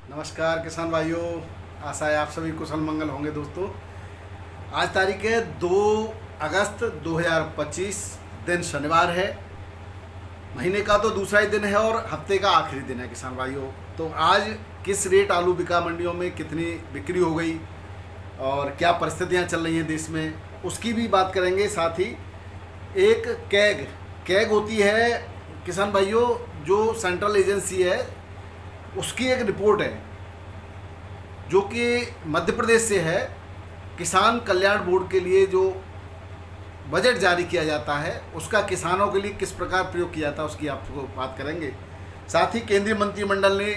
नमस्कार किसान भाइयों, आशा है आप सभी कुशल मंगल होंगे। दोस्तों, आज तारीख है 2 अगस्त 2025, दिन शनिवार है। महीने का तो दूसरा ही दिन है और हफ्ते का आखिरी दिन है किसान भाइयों। तो आज किस रेट आलू बिका मंडियों में, कितनी बिक्री हो गई और क्या परिस्थितियां चल रही हैं देश में, उसकी भी बात करेंगे। साथ ही एक कैग होती है किसान भाइयों, जो सेंट्रल एजेंसी है, उसकी एक रिपोर्ट है जो कि मध्य प्रदेश से है। किसान कल्याण बोर्ड के लिए जो बजट जारी किया जाता है, उसका किसानों के लिए किस प्रकार प्रयोग किया जाता है, उसकी आपको बात करेंगे। साथ ही केंद्रीय मंत्रिमंडल ने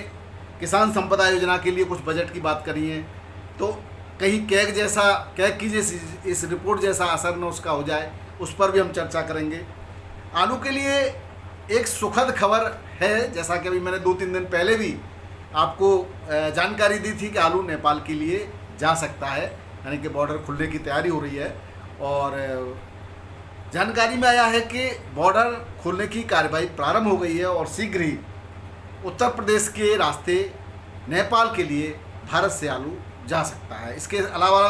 किसान संपदा योजना के लिए कुछ बजट की बात करी है। तो कहीं कैग की जैसी इस रिपोर्ट जैसा असर न उसका हो जाए, उस पर भी हम चर्चा करेंगे। आलू के लिए एक सुखद खबर है, जैसा कि अभी मैंने 2-3 दिन पहले भी आपको जानकारी दी थी कि आलू नेपाल के लिए जा सकता है, यानी कि बॉर्डर खुलने की तैयारी हो रही है। और जानकारी में आया है कि बॉर्डर खोलने की कार्रवाई प्रारंभ हो गई है और शीघ्र ही उत्तर प्रदेश के रास्ते नेपाल के लिए भारत से आलू जा सकता है। इसके अलावा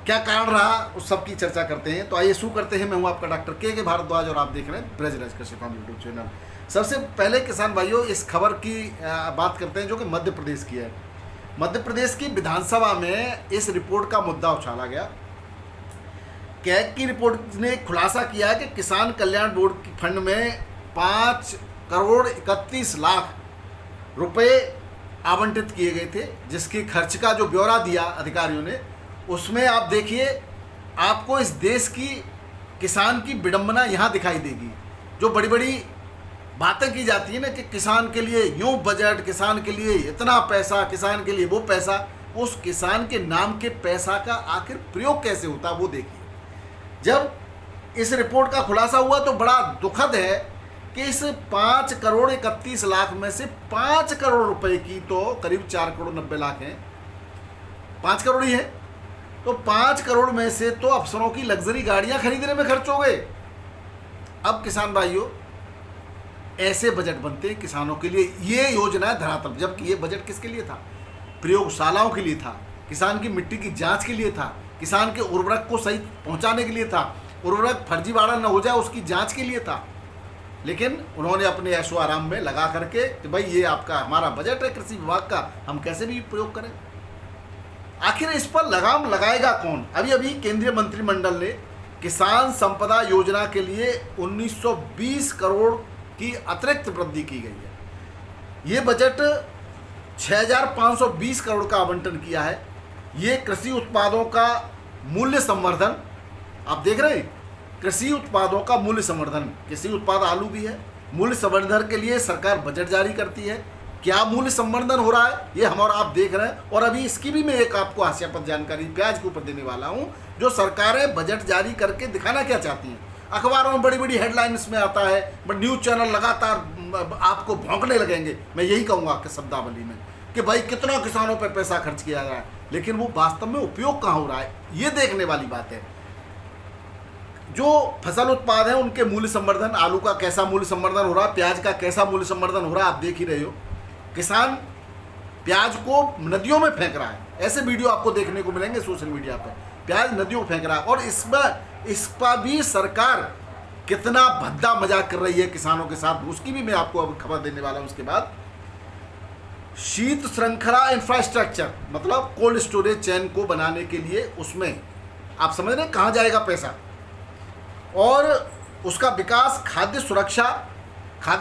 क्या कारण रहा, उस सब की चर्चा करते हैं। तो आइए शुरू करते हैं। मैं हूं आपका डॉक्टर के भारद्वाज और आप देख रहे हैं ब्रजराज कृषि फार्म यूट्यूब चैनल। सबसे पहले किसान भाइयों, इस खबर की बात करते हैं जो कि मध्य प्रदेश की है। मध्य प्रदेश की विधानसभा में इस रिपोर्ट का मुद्दा उछाला गया। कैग की रिपोर्ट ने खुलासा किया कि किसान कल्याण बोर्ड की फंड में 5 करोड़ 31 लाख रुपए आवंटित किए गए थे, जिसके खर्च का जो ब्यौरा दिया अधिकारियों ने, उसमें आप देखिए, आपको इस देश की किसान की विडंबना यहाँ दिखाई देगी। जो बड़ी बड़ी बातें की जाती है ना कि किसान के लिए यूँ बजट, किसान के लिए इतना पैसा, किसान के लिए वो पैसा, उस किसान के नाम के पैसा का आखिर प्रयोग कैसे होता है वो देखिए। जब इस रिपोर्ट का खुलासा हुआ तो बड़ा दुखद है कि इस 5 करोड़ 31 लाख में से 5 करोड़ रुपए की तो करीब 4 करोड़ 90 लाख हैं, 5 करोड़ ही है। तो 5 करोड़ में से तो अफसरों की लग्जरी गाड़ियां खरीदने में खर्च हो गए। अब किसान भाइयों, ऐसे बजट बनते हैं किसानों के लिए। ये योजना है धरातल, जबकि ये बजट किसके लिए था? प्रयोगशालाओं के लिए था, किसान की मिट्टी की जांच के लिए था, किसान के उर्वरक को सही पहुंचाने के लिए था, उर्वरक फर्जीवाड़ा न हो जाए उसकी जांच के लिए था। लेकिन उन्होंने अपने ऐशो आराम में लगा करके कि भाई ये आपका हमारा बजट है कृषि विभाग का, हम कैसे भी प्रयोग करें। आखिर इस पर लगाम लगाएगा कौन? अभी केंद्रीय मंत्रिमंडल ने किसान संपदा योजना के लिए 1920 करोड़ की अतिरिक्त वृद्धि की गई है। ये बजट 6520 करोड़ का आवंटन किया है। ये कृषि उत्पादों का मूल्य संवर्धन, आप देख रहे हैं, कृषि उत्पादों का मूल्य संवर्धन, कृषि उत्पाद आलू भी है। मूल्य संवर्धन के लिए सरकार बजट जारी करती है। क्या मूल्य संवर्धन हो रहा है ये हम और आप देख रहे हैं। और अभी इसकी भी मैं एक आपको हास्यास्पद जानकारी प्याज के ऊपर देने वाला हूं, जो सरकारें बजट जारी करके दिखाना क्या चाहती हैं। अखबारों में बड़ी बड़ी हेडलाइंस में आता है, बट न्यूज़ चैनल लगातार आपको भौंकने लगेंगे। मैं यही कहूँगा आपके शब्दावली में कि भाई कितना किसानों पर पैसा खर्च किया जा रहा है, लेकिन वो वास्तव में उपयोग कहाँ हो रहा है, ये देखने वाली बात है। जो फसल उत्पाद है उनके मूल्य संवर्धन, आलू का कैसा मूल्य संवर्धन हो रहा है, प्याज का कैसा मूल्य संवर्धन हो रहा है, आप देख ही रहे हो। किसान प्याज को नदियों में फेंक रहा है, ऐसे वीडियो आपको देखने को मिलेंगे सोशल मीडिया पर। प्याज नदियों में फेंक रहा है और इस पर भी सरकार कितना भद्दा मजाक कर रही है किसानों के साथ, उसकी भी मैं आपको अब खबर देने वाला हूं। उसके बाद शीत श्रृंखला इंफ्रास्ट्रक्चर, मतलब कोल्ड स्टोरेज चेन को बनाने के लिए, उसमें आप समझ रहे हैं कहाँ जाएगा पैसा, और उसका विकास। खाद्य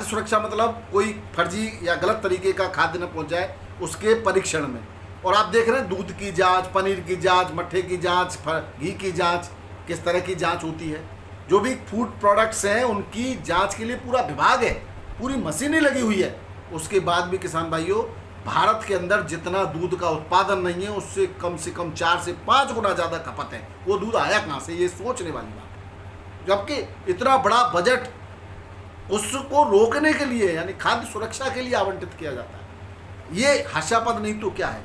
सुरक्षा मतलब कोई फर्जी या गलत तरीके का खाद्य न पहुंच जाए, उसके परीक्षण में। और आप देख रहे हैं दूध की जांच, पनीर की जांच, मट्ठे की जांच, घी की जांच, किस तरह की जांच होती है। जो भी फूड प्रोडक्ट्स हैं उनकी जांच के लिए पूरा विभाग है, पूरी मशीनें लगी हुई है। उसके बाद भी किसान भाइयों, भारत के अंदर जितना दूध का उत्पादन नहीं है, उससे कम 4 से 5 गुना ज़्यादा खपत है। वो दूध आया कहाँ से, ये सोचने वाली बात है। जबकि इतना बड़ा बजट उसको रोकने के लिए, यानी खाद्य सुरक्षा के लिए आवंटित किया जाता है। ये हास्यास्पद नहीं तो क्या है।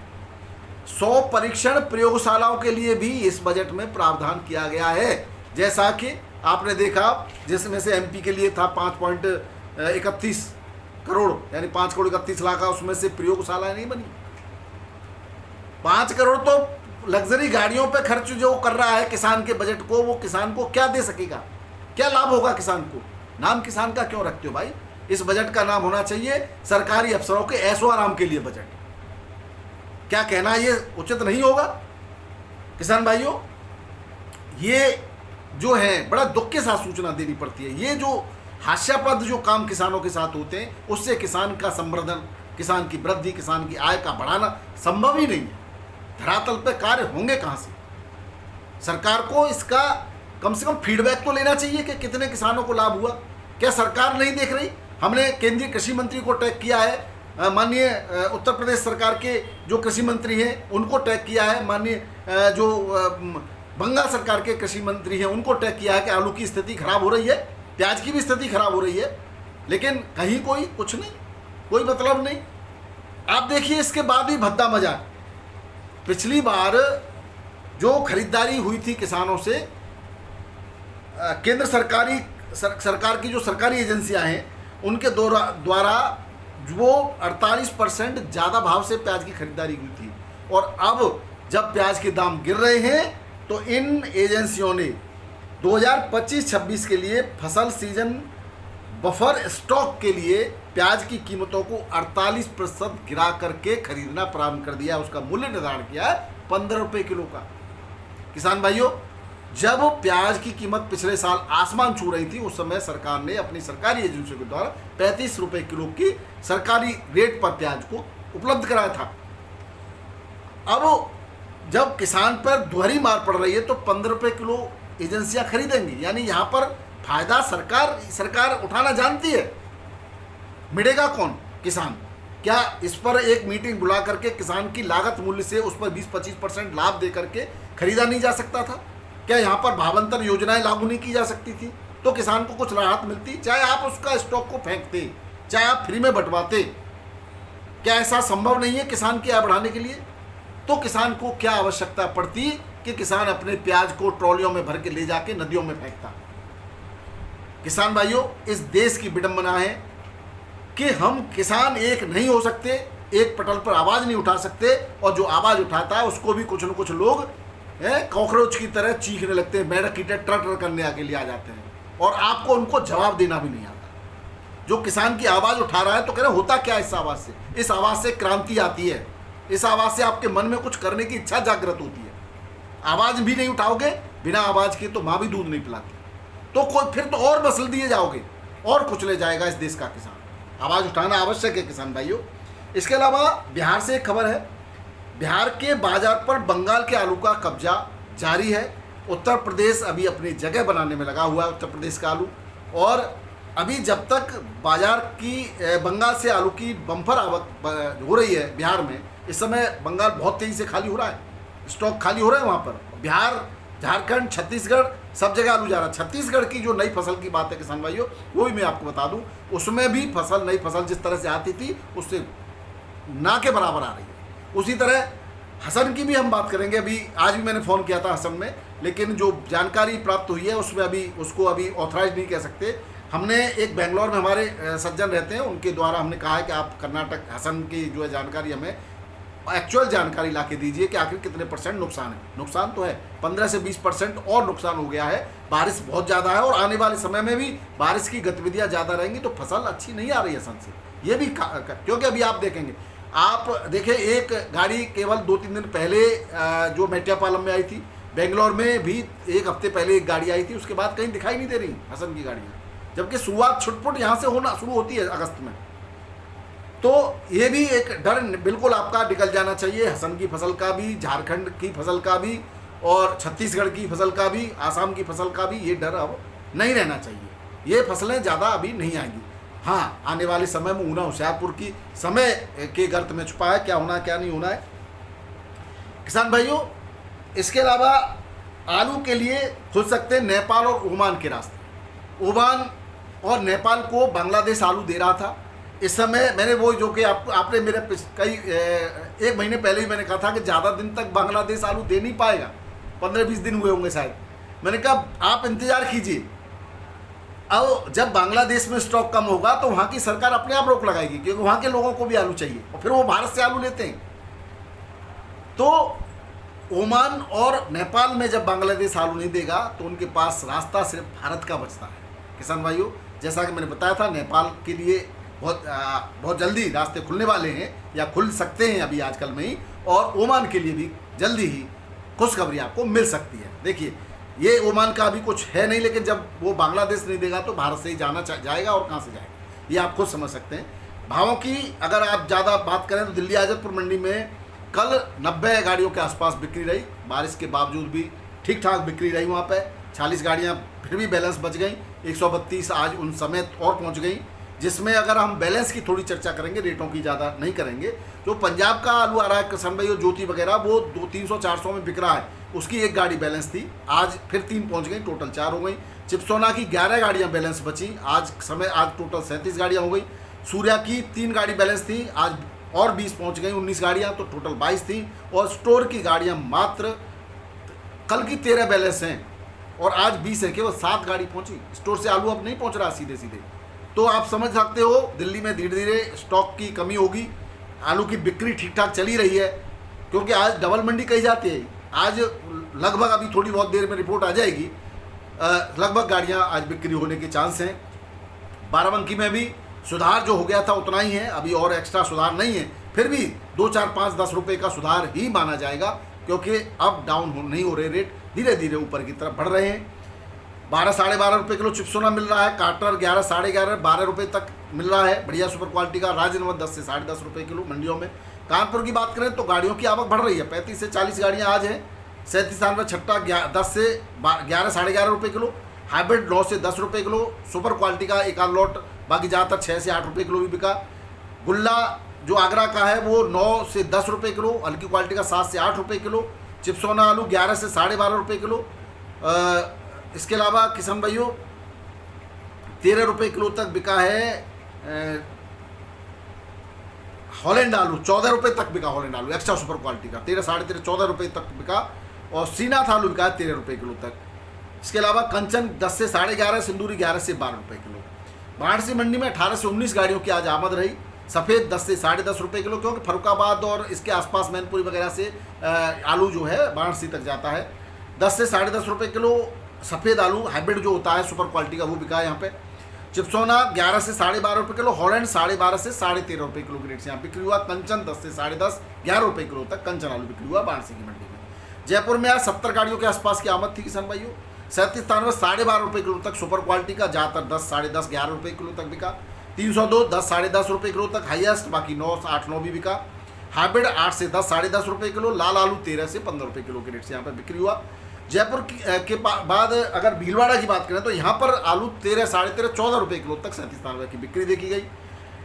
100 परीक्षण प्रयोगशालाओं के लिए भी इस बजट में प्रावधान किया गया है, जैसा कि आपने देखा, जिसमें से एमपी के लिए था 5.31 करोड़ यानी 5 करोड़ 31 लाख का, उसमें से प्रयोगशाला नहीं बनी। 5 करोड़ तो लग्जरी गाड़ियों पे खर्च जो कर रहा है किसान के बजट को, वो किसान को क्या दे सकेगा, क्या लाभ होगा किसान को? नाम किसान का क्यों रखते हो भाई? इस बजट का नाम होना चाहिए सरकारी अफसरों के ऐशो आराम के लिए बजट। क्या कहना ये उचित नहीं होगा किसान भाइयों? ये जो है बड़ा दुख के साथ सूचना देनी पड़ती है। ये जो हास्यास्पद जो काम किसानों के साथ होते हैं, उससे किसान का संवर्धन, किसान की वृद्धि, किसान की आय का बढ़ाना संभव ही नहीं है। धरातल पे कार्य होंगे कहाँ से? सरकार को इसका कम से कम फीडबैक तो लेना चाहिए कि कितने किसानों को लाभ हुआ। क्या सरकार नहीं देख रही? हमने केंद्रीय कृषि मंत्री को टैग किया है, माननीय उत्तर प्रदेश सरकार के जो कृषि मंत्री हैं उनको टैग किया है, माननीय जो बंगाल सरकार के कृषि मंत्री हैं उनको टैग किया है कि आलू की स्थिति खराब हो रही है, प्याज की भी स्थिति खराब हो रही है, लेकिन कहीं कोई कुछ नहीं, कोई मतलब नहीं। आप देखिए इसके बाद भी भद्दा मजाक। पिछली बार जो खरीदारी हुई थी किसानों से, केंद्र सरकार की जो सरकारी एजेंसियां हैं उनके द्वारा वो 48% ज़्यादा भाव से प्याज की खरीदारी हुई थी। और अब जब प्याज के दाम गिर रहे हैं तो इन एजेंसियों ने 2025-26 के लिए फसल सीजन बफर स्टॉक के लिए प्याज की कीमतों को 48% गिरा करके खरीदना प्रारंभ कर दिया। उसका मूल्य निर्धारण किया है 15 रुपये किलो का। किसान भाइयों, जब प्याज की कीमत पिछले साल आसमान छू रही थी, उस समय सरकार ने अपनी सरकारी एजेंसियों के द्वारा 35 रुपये किलो की सरकारी रेट पर प्याज को उपलब्ध कराया था। अब जब किसान पर दोहरी मार पड़ रही है तो 15 रुपये किलो एजेंसियां खरीदेंगी, यानी यहाँ पर फायदा सरकार उठाना जानती है। मिलेगा कौन? किसान। क्या इस पर एक मीटिंग बुला करके किसान की लागत मूल्य से उस पर 20-25% लाभ दे करके खरीदा नहीं जा सकता था? क्या यहाँ पर भावांतर योजनाएं लागू नहीं की जा सकती थी तो किसान को कुछ राहत मिलती? चाहे आप उसका स्टॉक को फेंकते, चाहे आप फ्री में बंटवाते, क्या ऐसा संभव नहीं है किसान की आय बढ़ाने के लिए? तो किसान को क्या आवश्यकता पड़ती कि किसान अपने प्याज को ट्रॉलियों में भर के ले जाके नदियों में फेंकता? किसान भाइयों, इस देश की विडंबना है कि हम किसान एक नहीं हो सकते, एक पटल पर आवाज़ नहीं उठा सकते, और जो आवाज़ उठाता है उसको भी कुछ न कुछ लोग कॉकरोच की तरह चीखने लगते हैं, मेढक की तरह ट्रटर करने आगे ले आ जाते हैं, और आपको उनको जवाब देना भी नहीं आता। जो किसान की आवाज़ उठा रहा है तो कह रहे होता क्या इस आवाज़ से? इस आवाज़ से क्रांति आती है, इस आवाज़ से आपके मन में कुछ करने की इच्छा जागृत होती है। आवाज़ भी नहीं उठाओगे, बिना आवाज़ के तो माँ भी दूध नहीं पिलाती, तो कोई फिर तो और मसल दिए जाओगे और कुचले जाएगा इस देश का किसान। आवाज़ उठाना आवश्यक है किसान भाइयों। इसके अलावा बिहार से एक खबर है, बिहार के बाजार पर बंगाल के आलू का कब्जा जारी है। उत्तर प्रदेश अभी अपनी जगह बनाने में लगा हुआ है, उत्तर प्रदेश का आलू, और अभी जब तक बाजार की बंगाल से आलू की बम्पर आवक हो रही है बिहार में, इस समय बंगाल बहुत तेज़ी से खाली हो रहा है, स्टॉक खाली हो रहा है वहाँ पर। बिहार, झारखंड, छत्तीसगढ़, सब जगह आलू जा रहा है। छत्तीसगढ़ की जो नई फसल की बात है किसान भाइयों, वो भी मैं आपको बता दूं, उसमें भी नई फसल जिस तरह से आती थी उससे ना के बराबर आ रही है। उसी तरह हसन की भी हम बात करेंगे। अभी आज भी मैंने फ़ोन किया था हसन में, लेकिन जो जानकारी प्राप्त हुई है उसमें उसको अभी ऑथराइज नहीं कह सकते। हमने एक बेंगलोर में हमारे सज्जन रहते हैं, उनके द्वारा हमने कहा है कि आप कर्नाटक हसन की जो है जानकारी हमें एक्चुअल जानकारी ला के दीजिए कि आखिर कितने % नुकसान है। नुकसान तो है 15 से 20% और नुकसान हो गया है। बारिश बहुत ज़्यादा है और आने वाले समय में भी बारिश की गतिविधियां ज़्यादा रहेंगी तो फसल अच्छी नहीं आ रही है सन से। ये भी क्योंकि अभी आप देखेंगे, आप देखें एक गाड़ी केवल 2-3 दिन पहले जो मेट्यापालम में आई थी, बेंगलोर में भी 1 हफ्ते पहले एक गाड़ी आई थी, उसके बाद कहीं दिखाई नहीं दे रही हसन की गाड़ियाँ, जबकि शुरुआत छुटपुट यहाँ से होना शुरू होती है अगस्त में। तो ये भी एक डर बिल्कुल आपका निकल जाना चाहिए, हसन की फसल का भी, झारखंड की फसल का भी, और छत्तीसगढ़ की फसल का भी, आसाम की फसल का भी। ये डर अब नहीं रहना चाहिए। ये फसलें ज़्यादा अभी नहीं आएंगी। हाँ, आने वाले समय में ऊना होशियारपुर की समय के गर्त में छुपा है, क्या होना क्या नहीं होना है किसान भाइयों। इसके अलावा आलू के लिए खुल सकते हैं नेपाल और ओमान के रास्ते। ओमान और नेपाल को बांग्लादेश आलू दे रहा था। इस समय मैंने वो जो कि आपने मेरे कई 1 महीने पहले ही मैंने कहा था कि ज़्यादा दिन तक बांग्लादेश आलू दे नहीं पाएगा, 15-20 दिन हुए होंगे शायद। मैंने कहा आप इंतज़ार कीजिए, अब जब बांग्लादेश में स्टॉक कम होगा तो वहाँ की सरकार अपने आप रोक लगाएगी, क्योंकि वहाँ के लोगों को भी आलू चाहिए और फिर वो भारत से आलू लेते हैं। तो ओमान और नेपाल में जब बांग्लादेश आलू नहीं देगा तो उनके पास रास्ता सिर्फ भारत का बचता है। किसान भाइयों, जैसा कि मैंने बताया था, नेपाल के लिए बहुत जल्दी रास्ते खुलने वाले हैं या खुल सकते हैं अभी आजकल में ही, और ओमान के लिए भी जल्दी ही खुशखबरी आपको मिल सकती है। देखिए, ये ओमान का अभी कुछ है नहीं, लेकिन जब वो बांग्लादेश नहीं देगा तो भारत से ही जाएगा, और कहाँ से जाएगा ये आप खुद समझ सकते हैं। भावों की अगर आप ज़्यादा बात करें तो दिल्ली आज़ादपुर मंडी में कल 90 गाड़ियों के आसपास बिक्री रही। बारिश के बावजूद भी ठीक ठाक बिक्री रही वहाँ पे। 40 गाड़ियाँ फिर भी बैलेंस बच गई। 132 आज उन समेत और पहुँच गई, जिसमें अगर हम बैलेंस की थोड़ी चर्चा करेंगे, रेटों की ज़्यादा नहीं करेंगे। जो पंजाब का आलू आ रहा है किसान भाई, ज्योति वगैरह, वो 300-400 में बिक रहा है, उसकी एक गाड़ी बैलेंस थी, आज फिर 3 पहुँच गई, टोटल 4 हो गई। चिपसोना की 11 गाड़ियाँ बैलेंस बची, आज टोटल 37 गाड़ियाँ हो गई। सूर्या की 3 गाड़ी बैलेंस थी, आज और 20 पहुँच गई, 19 गाड़ियाँ, तो टोटल 22 थी। और स्टोर की गाड़ियाँ मात्र कल की 13 बैलेंस हैं और आज 20 है, केवल 7 गाड़ी पहुँची। स्टोर से आलू अब नहीं पहुँच रहा सीधे सीधे। तो आप समझ सकते हो दिल्ली में धीरे धीरे स्टॉक की कमी होगी। आलू की बिक्री ठीक ठाक चली रही है, क्योंकि आज डबल मंडी कही जाती है। आज लगभग अभी थोड़ी बहुत देर में रिपोर्ट आ जाएगी, लगभग गाड़ियां आज बिक्री होने के चांस हैं। बाराबंकी में भी सुधार जो हो गया था उतना ही है, अभी और एक्स्ट्रा सुधार नहीं है, फिर भी 2, 4, 5, 10 रुपये का सुधार ही माना जाएगा, क्योंकि अब डाउन नहीं हो रहे, रेट धीरे धीरे ऊपर की तरफ बढ़ रहे हैं। 12, साढ़े 12 रुपये किलो चिपसोना मिल रहा है। कार्टर 11, साढ़े 11, 12 रुपये तक मिल रहा है बढ़िया सुपर क्वालिटी का। राजनवर 10 से साढ़े 10 रुपये किलो मंडियों में। कानपुर की बात करें तो गाड़ियों की आवक बढ़ रही है, 35 से 40 गाड़ियां आज हैं। 37 छट्टा 10 से 11, साढ़े 11 रुपये किलो। हाइब्रिड 9 से 10 रुपये किलो। सुपर क्वालिटी का एक आध लॉट, बाकी ज़्यादातर 6 से 8 रुपये किलो भी बिका। गुल्ला जो आगरा का है वो 9 से 10 रुपये किलो, हल्की क्वालिटी का 7 से 8 रुपये किलो। चिपसोना आलू 11 से साढ़े 12 रुपये किलो। इसके अलावा किसान भाइयों 13 रुपये किलो तक बिका है हॉलैंड आलू, 14 रुपये तक बिका हॉलैंड आलू एक्स्ट्रा सुपर क्वालिटी का, 13, साढ़े 13, 14 रुपये तक बिका। और श्रीनाथ आलू बिका है 13 रुपये किलो तक। इसके अलावा कंचन 10 से साढ़े 11, सिंदूरी 11 से 12 रुपये किलो। वाराणसी मंडी में 18 से 19 गाड़ियों की आज आमद रही। सफ़ेद 10 से साढ़े 10 रुपये किलो, क्योंकि फरुखाबाद और इसके आसपास मैनपुरी वगैरह से आलू जो है वाराणसी तक जाता है। 10 से साढ़े 10 रुपये किलो सफ़ेद आलू हाइब्रिड जो होता है सुपर क्वालिटी का, वो बिका है यहाँ पे। चिपसोना 11 से साढ़े 12 रुपये किलो। हॉलैंड 12.5 से साढ़े 13 रुपये किलो के रेट से यहाँ बिक्री हुआ। कंचन 10 से साढ़े 10, 11 रुपये किलो तक कंचन आलू बिक्री हुआ वाराणसी की मंडी में। जयपुर में आज 70 गाड़ियों के आसपास की आमद थी किसान भाइयों। 37 स्थान साढ़े 12 रुपये किलो तक सुपर क्वालिटी का, ज़्यादातर 10, साढ़े 10, 11 रुपये किलो तक बिका। 302 10, साढ़े 10 रुपये किलो तक हाईएस्ट, बाकी 9, 8, 9 भी बिका। हाइब्रिड 8 से 10, साढ़े 10 रुपये किलो। लाल आलू 13 से 15 रुपये किलो के रेट से यहाँ पर बिक्री हुआ। जयपुर के बाद अगर भीलवाड़ा की बात करें तो यहाँ पर आलू 13, साढ़े 13, 14 रुपये किलो तक 37 रुपये की बिक्री देखी गई।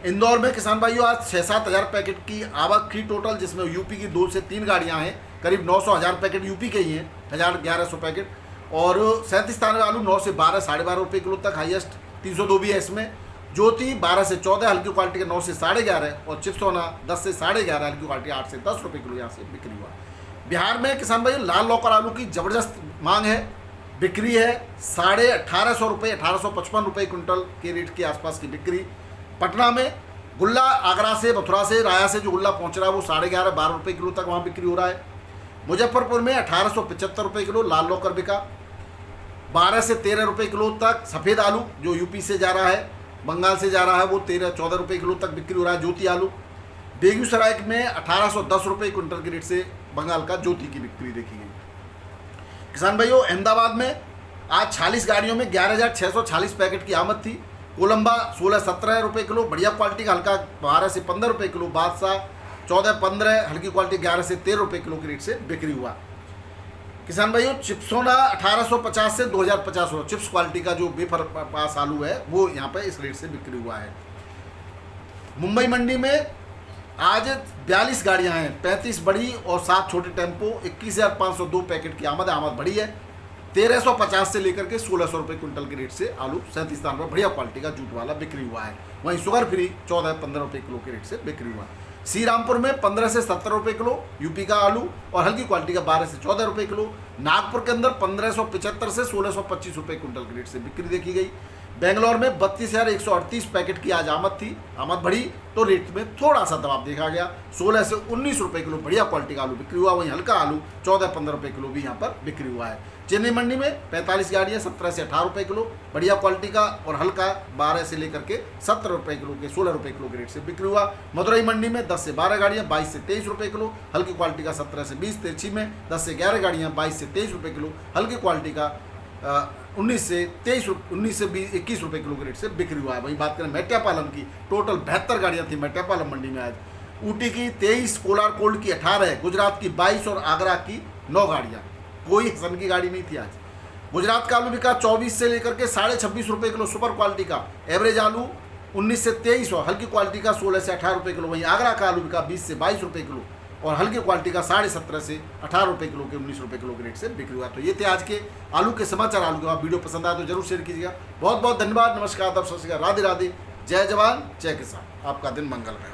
इंदौर में किसान भाइयों आज 6-7 हज़ार पैकेट की आवक थी टोटल, जिसमें यूपी की 2 से 3 गाड़ियाँ हैं। करीब 900,000 पैकेट यूपी के ही हैं, 1100 पैकेट। और 37 स्थान में आलू 9 से 12, साढ़े 12 रुपये किलो तक हाईएस्ट। 302 भी है इसमें। ज्योति 12 से 14, हल्की क्वालिटी के 9 से साढ़े 11। और चिपसोना 10 से साढ़े 11, हल्की क्वालिटी 8 से 10 रुपये किलो यहाँ से बिक्री हुआ। बिहार में किसान भाई लाल लौका आलू की ज़बरदस्त मांग है, बिक्री है 1850 रुपये, 1855 रुपये क्विंटल के रेट के आसपास की बिक्री। पटना में गुल्ला आगरा से, मथुरा से, राया से जो गुल्ला पहुंच रहा है वो 11.5, 12 रुपये किलो तक वहाँ बिक्री हो रहा है। मुजफ्फरपुर में 1875 रुपये किलो लाल लौकर बिका। 12 से 13 रुपये किलो तक सफ़ेद आलू जो यूपी से जा रहा है, बंगाल से जा रहा है, वो 13-14 रुपये किलो तक बिक्री हो रहा है ज्योति आलू। बेगूसराय में 1810 रुपये क्विंटल के रेट से बंगाल का ज्योति की बिक्री देखी गई। किसान भाइयों अहमदाबाद में आज 40 गाड़ियों में 11,640 पैकेट की आमद थी। कोलंबा 16-17 रुपये किलो, बढ़िया क्वालिटी का हल्का 12 से 15 रुपये किलो। बादशाह 14-15, हल्की क्वालिटी 11 से 13 रुपये किलो के रेट से बिक्री हुआ। किसान भाइयों चिप्सोना 1850 से 2050 चिप्स क्वालिटी का जो बेफर पास आलू है वो यहाँ पे इस रेट से बिक्री हुआ है। मुंबई मंडी में आज 42 गाड़ियां हैं, 35 बड़ी और 7 छोटे टेम्पो। 21,502 पैकेट की आमद बढ़ी है। 1350 से लेकर के 1600 रुपये क्विंटल के रेट से आलू 37 स्थान पर बढ़िया क्वालिटी का जूट वाला बिक्री हुआ है। वहीं शुगर फ्री 14-15 रुपये किलो के रेट से बिक्री हुआ। श्री रामपुर में 15 से 70 रुपये किलो यूपी का आलू और हल्की क्वालिटी का 12 से 14 रुपये किलो। नागपुर के अंदर 1575 से 1625 रुपये क्विंटल के रेट से बिक्री देखी गई। बेंगलोर में 32,138 पैकेट की आज आमद बढ़ी तो रेट में थोड़ा सा दबाव देखा गया। 16 से 19 रुपए किलो बढ़िया क्वालिटी का आलू बिक्री हुआ। वहीं हल्का आलू 14-15 रुपए किलो भी यहाँ पर बिक्री हुआ है। चेन्नई मंडी में 45 गाड़ियाँ 17 से 18 रुपए किलो बढ़िया क्वालिटी का, और हल्का 12 से लेकर के 17 रुपए किलो के 16 रुपए किलो के रेट से बिक्री हुआ। मदुरई मंडी में 10 से 12 गाड़ियाँ 22 से 23 रुपए किलो हल्की क्वालिटी का 17 से 20। तिरछी में 10 से 11 गाड़ियाँ 22 से 23 रुपए किलो हल्की क्वालिटी का 19 से 21 रुपए किलो के रेट से बिक्री हुआ है। वहीं बात करें मेट्टापालम की, टोटल 72 गाड़ियाँ थी मेट्टापालम मंडी में आज। ऊटी की 23, कोलार कोल्ड की 18, गुजरात की 22 और आगरा की 9 गाड़ियाँ। कोई हसन की गाड़ी नहीं थी आज। गुजरात का आलू बिका 24 से लेकर के 26.5 रुपए किलो सुपर क्वालिटी का। एवरेज आलू 19 से 23 और हल्की क्वालिटी का 16 से 18 रुपए किलो। वहीं आगरा का आलू बिका 20 से 22 रुपए किलो और हल्की क्वालिटी का 17.5 से 18 रुपए किलो के 19 रुपए किलो के रेट से बिक्री हुआ। तो ये थे आज के आलू के समाचार। आलू के बाद वीडियो पसंद आया तो जरूर शेयर कीजिएगा। बहुत बहुत धन्यवाद। नमस्कार, राधे राधे, जय जवान जय किसान। आपका दिन मंगल रहे।